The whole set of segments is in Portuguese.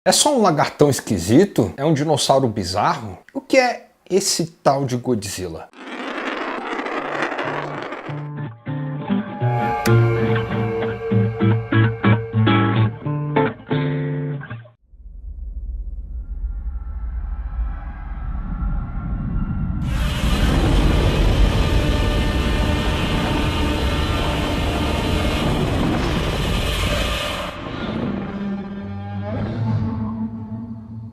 É só um lagartão esquisito? É um dinossauro bizarro? O que é esse tal de Godzilla?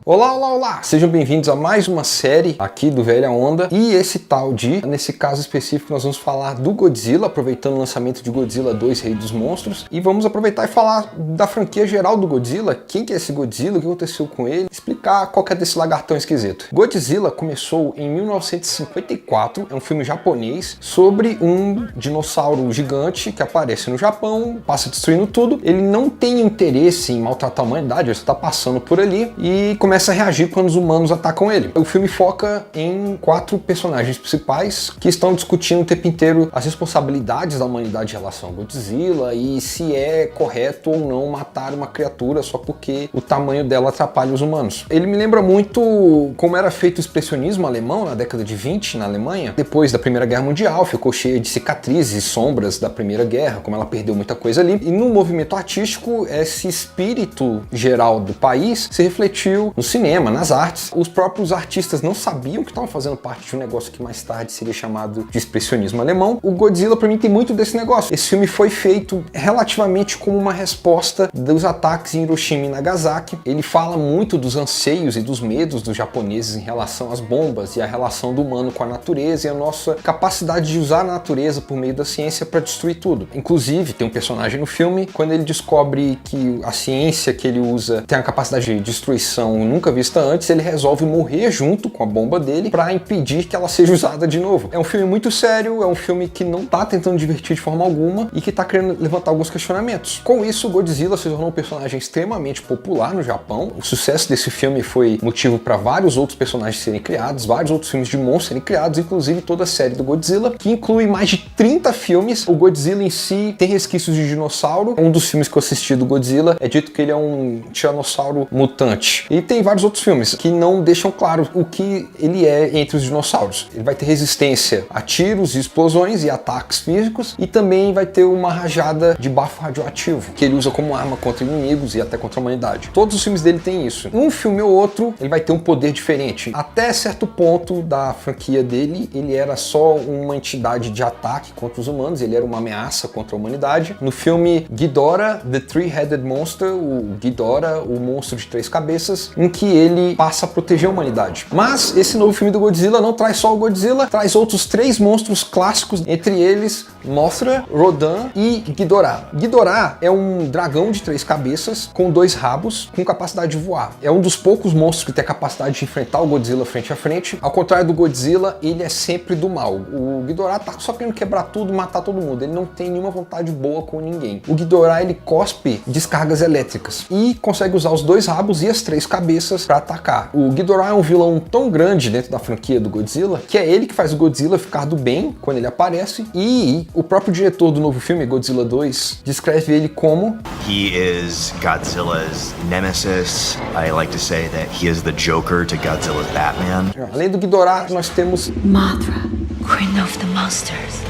Olá, olá, olá! Sejam bem-vindos a mais uma série aqui do Velha Onda. E esse tal de, nesse caso específico, nós vamos falar do Godzilla, aproveitando o lançamento de Godzilla 2, Rei dos Monstros. E vamos aproveitar e falar da franquia geral do Godzilla, quem que é esse Godzilla, o que aconteceu com ele, explicar qual que é desse lagartão esquisito. Godzilla começou em 1954, é um filme japonês, sobre um dinossauro gigante que aparece no Japão, passa destruindo tudo. Ele não tem interesse em maltratar a humanidade, ele está passando por ali e começa a reagir quando os humanos atacam ele. O filme foca em 4 personagens principais que estão discutindo o tempo inteiro as responsabilidades da humanidade em relação ao Godzilla e se é correto ou não matar uma criatura só porque o tamanho dela atrapalha os humanos. Ele me lembra muito como era feito o expressionismo alemão na década de 20 na Alemanha. Depois da Primeira Guerra Mundial, ficou cheia de cicatrizes e sombras da Primeira Guerra, como ela perdeu muita coisa ali. E no movimento artístico, esse espírito geral do país se refletiu no cinema, nas artes. Os próprios artistas não sabiam que estavam fazendo parte de um negócio que mais tarde seria chamado de expressionismo alemão. O Godzilla, para mim, tem muito desse negócio. Esse filme foi feito relativamente como uma resposta dos ataques em Hiroshima e Nagasaki. Ele fala muito dos anseios e dos medos dos japoneses em relação às bombas e a relação do humano com a natureza e a nossa capacidade de usar a natureza por meio da ciência para destruir tudo. Inclusive, tem um personagem no filme, quando ele descobre que a ciência que ele usa tem a capacidade de destruição nunca vista antes, ele resolve morrer junto com a bomba dele para impedir que ela seja usada de novo. É um filme muito sério, é um filme que não tá tentando divertir de forma alguma e que tá querendo levantar alguns questionamentos. Com isso, Godzilla se tornou um personagem extremamente popular no Japão. O sucesso desse filme foi motivo para vários outros personagens serem criados, vários outros filmes de monstros serem criados, inclusive toda a série do Godzilla, que inclui mais de 30 filmes. O Godzilla em si tem resquícios de dinossauro. Um dos filmes que eu assisti do Godzilla é dito que ele é um tiranossauro mutante. E tem vários outros filmes que não deixam claro o que ele é entre os dinossauros. Ele vai ter resistência a tiros e explosões e ataques físicos, e também vai ter uma rajada de bafo radioativo, que ele usa como arma contra inimigos e até contra a humanidade. Todos os filmes dele têm isso. Um filme ou outro, ele vai ter um poder diferente. Até certo ponto da franquia dele, ele era só uma entidade de ataque contra os humanos, ele era uma ameaça contra a humanidade. No filme Ghidorah, The Three-Headed Monster, o Ghidorah, o monstro de 3 cabeças, em que ele passa a proteger a humanidade. Mas esse novo filme do Godzilla não traz só o Godzilla, traz outros 3 monstros clássicos, entre eles Mothra, Rodan e Ghidorah. Ghidorah é um dragão de 3 cabeças com 2 rabos, com capacidade de voar. É um dos poucos monstros que tem a capacidade de enfrentar o Godzilla frente a frente. Ao contrário do Godzilla, ele é sempre do mal. O Ghidorah tá só querendo quebrar tudo, matar todo mundo. Ele não tem nenhuma vontade boa com ninguém. O Ghidorah, ele cospe descargas elétricas e consegue usar os 2 rabos e as 3 cabeças para atacar. O Ghidorah é um vilão tão grande dentro da franquia do Godzilla que é ele que faz o Godzilla ficar do bem quando ele aparece, e o próprio diretor do novo filme, Godzilla 2, descreve ele como: He is Godzilla's nemesis. I like to say that he is the Joker to Godzilla's Batman. Além do Ghidorah, nós temos Mothra, Queen of the Monsters.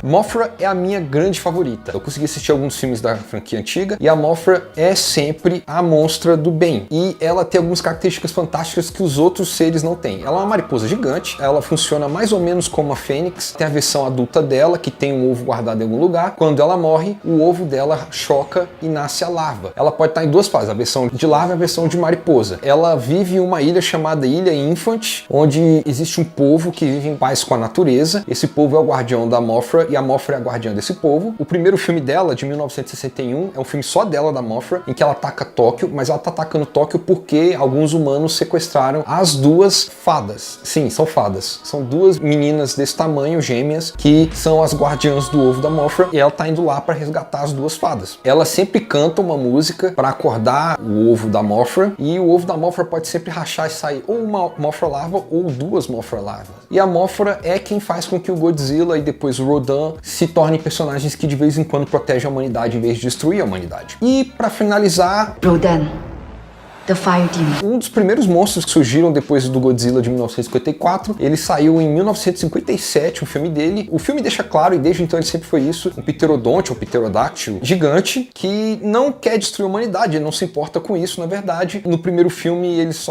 Mothra é a minha grande favorita. Eu consegui assistir alguns filmes da franquia antiga e a Mothra é sempre a monstra do bem. E ela tem algumas características fantásticas que os outros seres não têm. Ela é uma mariposa gigante, ela funciona mais ou menos como a fênix. Tem a versão adulta dela, que tem um ovo guardado em algum lugar. Quando ela morre, o ovo dela choca e nasce a larva. Ela pode estar em 2 fases, a versão de larva e a versão de mariposa. Ela vive em uma ilha chamada Ilha Infant, onde existe um povo que vive em paz com a natureza. Esse povo é o guardião da Mothra, e a Mothra é a guardiã desse povo. O primeiro filme dela, de 1961, é um filme só dela, da Mothra, em que ela ataca Tóquio, mas ela tá atacando Tóquio porque alguns humanos sequestraram as 2 fadas. Sim, são fadas. São 2 meninas desse tamanho, gêmeas, que são as guardiãs do ovo da Mothra, e ela tá indo lá para resgatar as 2 fadas. Ela sempre canta uma música para acordar o ovo da Mothra, e o ovo da Mothra pode sempre rachar e sair ou uma Mothra larva ou 2 Mothra larvas. E a Mothra é quem faz com que o Godzilla e depois o Rodan se tornem personagens que de vez em quando protegem a humanidade em vez de destruir a humanidade. E para finalizar, Rodan, the Fire Demon. Um dos primeiros monstros que surgiram depois do Godzilla de 1954, ele saiu em 1957, um filme dele. O filme deixa claro, e desde então ele sempre foi isso, um pterodonte, um pterodáctilo gigante, que não quer destruir a humanidade, ele não se importa com isso, na verdade. No primeiro filme eles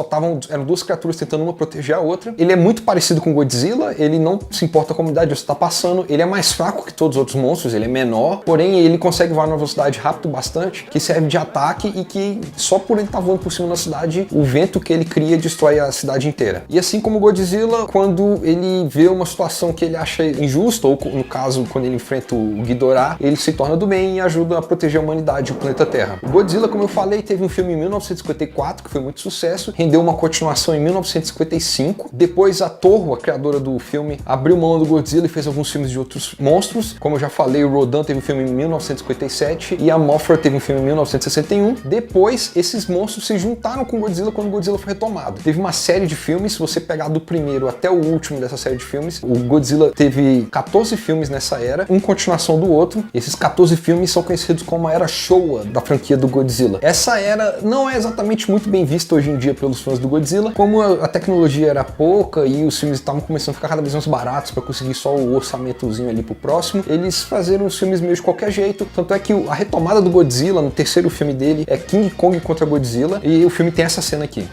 eram duas criaturas tentando uma proteger a outra. Ele é muito parecido com Godzilla, ele não se importa com a humanidade, você está passando, ele é mais fraco que todos os outros monstros, ele é menor, porém ele consegue voar numa velocidade rápida bastante, que serve de ataque e que só por ele estar voando por cima da cidade, o vento que ele cria destrói a cidade inteira. E assim como Godzilla, quando ele vê uma situação que ele acha injusta, ou no caso, quando ele enfrenta o Ghidorah, ele se torna do bem e ajuda a proteger a humanidade e o planeta Terra. O Godzilla, como eu falei, teve um filme em 1954, que foi muito sucesso, rendeu uma continuação em 1955. Depois a Toho, a criadora do filme, abriu mão do Godzilla e fez alguns filmes de outros monstros. Como eu já falei, o Rodan teve um filme em 1957 e a Mothra teve um filme em 1961. Depois, esses monstros se juntaram com o Godzilla quando o Godzilla foi retomado. Teve uma série de filmes, se você pegar do primeiro até o último dessa série de filmes, o Godzilla teve 14 filmes nessa era, uma continuação do outro. Esses 14 filmes são conhecidos como a era Showa da franquia do Godzilla. Essa era não é exatamente muito bem vista hoje em dia pelos fãs do Godzilla, como a tecnologia era pouca e os filmes estavam começando a ficar cada vez mais baratos para conseguir só o orçamentozinho ali pro próximo, eles fazeram os filmes meio de qualquer jeito. Tanto é que a retomada do Godzilla no terceiro filme dele é King Kong contra Godzilla, e o filme tem essa cena aqui.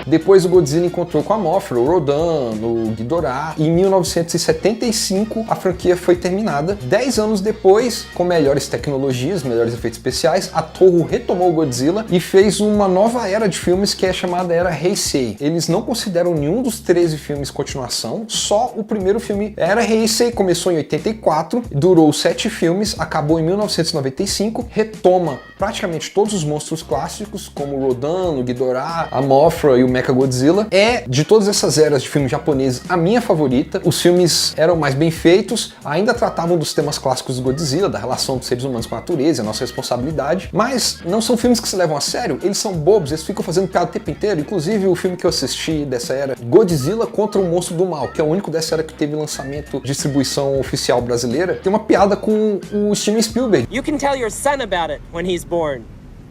Depois o Godzilla encontrou com a Mothra, o Rodan, o Ghidorah, e em 1975 a franquia foi terminada. 10 anos depois, com melhores tecnologias, melhores efeitos especiais, a Toho retomou o Godzilla e fez uma nova era de filmes que é chamada Era Heisei. Eles não consideram nenhum dos 13 filmes continuação, só o primeiro filme. A Era Heisei começou em 84, durou 7 filmes, acabou em 1995, retoma praticamente todos os monstros clássicos, como o Rodan, o Ghidorah, a Mothra e o Mechagodzilla. É, de todas essas eras de filmes japoneses, a minha favorita. Os filmes eram mais bem feitos, ainda tratavam dos temas clássicos do Godzilla, da relação dos seres humanos com a natureza, a nossa responsabilidade, mas não são filmes que se levam a sério, eles são bobos, eles ficam fazendo piada o tempo inteiro. Inclusive o filme que eu assisti dessa era, Godzilla contra o Monstro do Mal, que é o único dessa era que teve lançamento, distribuição oficial brasileira, tem uma piada com o Steven Spielberg. You can tell your son about it when he's born.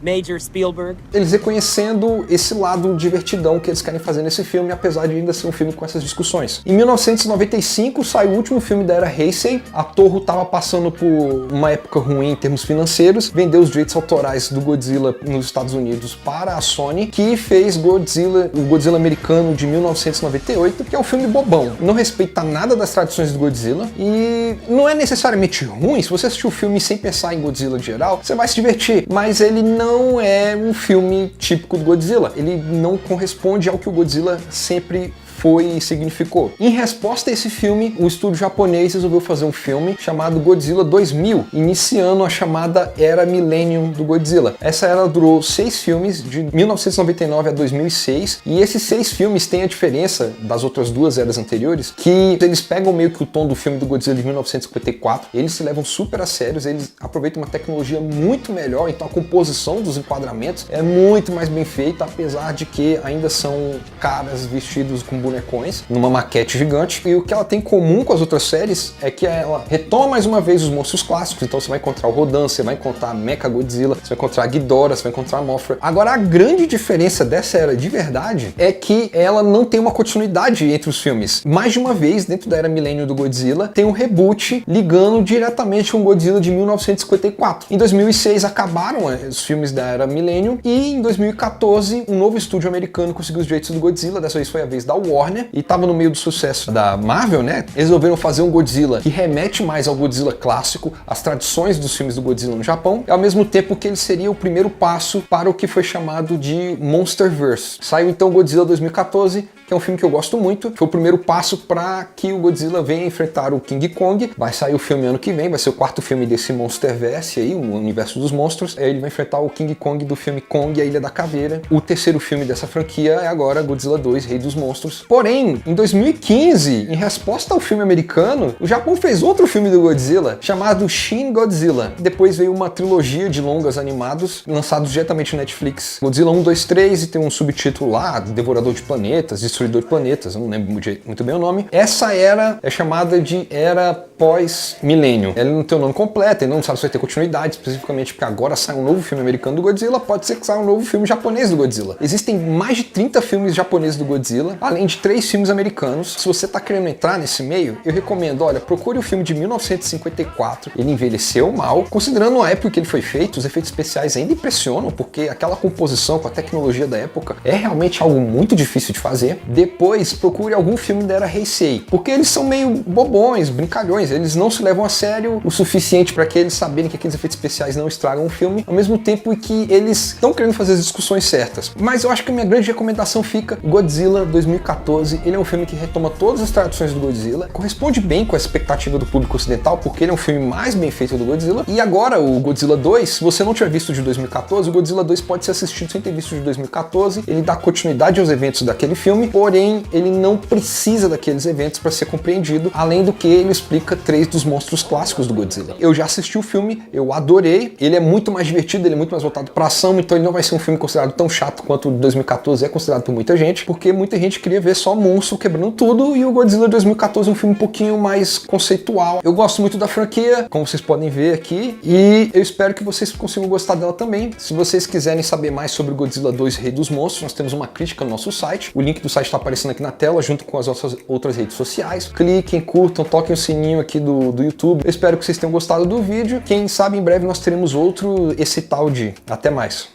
Major Spielberg. Eles reconhecendo esse lado divertidão que eles querem fazer nesse filme, apesar de ainda ser um filme com essas discussões. Em 1995 saiu o último filme da Era Heisei. A Toho estava passando por uma época ruim em termos financeiros, vendeu os direitos autorais do Godzilla nos Estados Unidos para a Sony, que fez o Godzilla americano de 1998, que é um filme bobão, não respeita nada das tradições do Godzilla e não é necessariamente ruim. Se você assistir o filme sem pensar em Godzilla em geral, você vai se divertir, mas ele não é um filme típico do Godzilla. Ele não corresponde ao que o Godzilla sempre foi e significou. Em resposta a esse filme, o estúdio japonês resolveu fazer um filme chamado Godzilla 2000, iniciando a chamada Era Millennium do Godzilla. Essa era durou 6 filmes, de 1999 a 2006, e esses 6 filmes têm a diferença das outras duas eras anteriores, que eles pegam meio que o tom do filme do Godzilla de 1954, eles se levam super a sérios, eles aproveitam uma tecnologia muito melhor, então a composição dos enquadramentos é muito mais bem feita, apesar de que ainda são caras vestidos com bonecões, numa maquete gigante, e o que ela tem em comum com as outras séries é que ela retoma mais uma vez os monstros clássicos, então você vai encontrar o Rodan, você vai encontrar a Mechagodzilla, você vai encontrar a Ghidorah, você vai encontrar a Mothra. Agora, a grande diferença dessa era de verdade é que ela não tem uma continuidade entre os filmes. Mais de uma vez, dentro da Era Millennium do Godzilla, tem um reboot ligando diretamente com o Godzilla de 1954. Em 2006 acabaram os filmes da Era Millennium e em 2014 um novo estúdio americano conseguiu os direitos do Godzilla, dessa vez foi a vez da Warner, e estava no meio do sucesso da Marvel, né? Eles resolveram fazer um Godzilla que remete mais ao Godzilla clássico, às tradições dos filmes do Godzilla no Japão, e ao mesmo tempo que ele seria o primeiro passo para o que foi chamado de Monsterverse. Saiu então o Godzilla 2014, que é um filme que eu gosto muito, foi o primeiro passo para que o Godzilla venha enfrentar o King Kong. Vai sair o filme ano que vem, vai ser o 4º filme desse Monsterverse aí, o universo dos monstros. Aí ele vai enfrentar o King Kong do filme Kong e a Ilha da Caveira. O 3º filme dessa franquia é agora Godzilla 2, Rei dos Monstros. Porém, em 2015, em resposta ao filme americano, o Japão fez outro filme do Godzilla chamado Shin Godzilla. Depois veio uma trilogia de longas animados lançados diretamente no Netflix. Godzilla 1, 2, 3 e tem um subtítulo lá, Devorador de Planetas, Destruidor de Planetas, eu não lembro muito bem o nome. Essa era é chamada de Era Pós-Milênio. Ela não tem o nome completo, ele não sabe se vai ter continuidade, especificamente porque agora sai um novo filme americano do Godzilla, pode ser que saia um novo filme japonês do Godzilla. Existem mais de 30 filmes japoneses do Godzilla, além de 3 filmes americanos. Se você tá querendo entrar nesse meio, eu recomendo, olha, procure o filme de 1954, ele envelheceu mal, considerando a época que ele foi feito, os efeitos especiais ainda impressionam, porque aquela composição com a tecnologia da época é realmente algo muito difícil de fazer. Depois, procure algum filme da era Heisei, porque eles são meio bobões, brincalhões, eles não se levam a sério o suficiente para que eles saberem que aqueles efeitos especiais não estragam o filme, ao mesmo tempo que eles estão querendo fazer as discussões certas. Mas eu acho que a minha grande recomendação fica Godzilla 2014, ele é um filme que retoma todas as tradições do Godzilla, corresponde bem com a expectativa do público ocidental, porque ele é um filme mais bem feito do Godzilla, e agora o Godzilla 2, se você não tiver visto de 2014, o Godzilla 2 pode ser assistido sem ter visto de 2014, ele dá continuidade aos eventos daquele filme, porém ele não precisa daqueles eventos para ser compreendido, além do que ele explica 3 dos monstros clássicos do Godzilla. Eu já assisti o filme, eu adorei, ele é muito mais divertido, ele é muito mais voltado para ação, então ele não vai ser um filme considerado tão chato quanto o de 2014 é considerado por muita gente, porque muita gente queria ver só monstro quebrando tudo, e o Godzilla 2014 é um filme um pouquinho mais conceitual. Eu gosto muito da franquia, como vocês podem ver aqui, e eu espero que vocês consigam gostar dela também. Se vocês quiserem saber mais sobre Godzilla 2 Rei dos Monstros, nós temos uma crítica no nosso site, o link do site está aparecendo aqui na tela, junto com as nossas outras redes sociais. Cliquem, curtam, toquem o sininho aqui do YouTube. Eu espero que vocês tenham gostado do vídeo. Quem sabe em breve nós teremos outro, esse tal de. Até mais!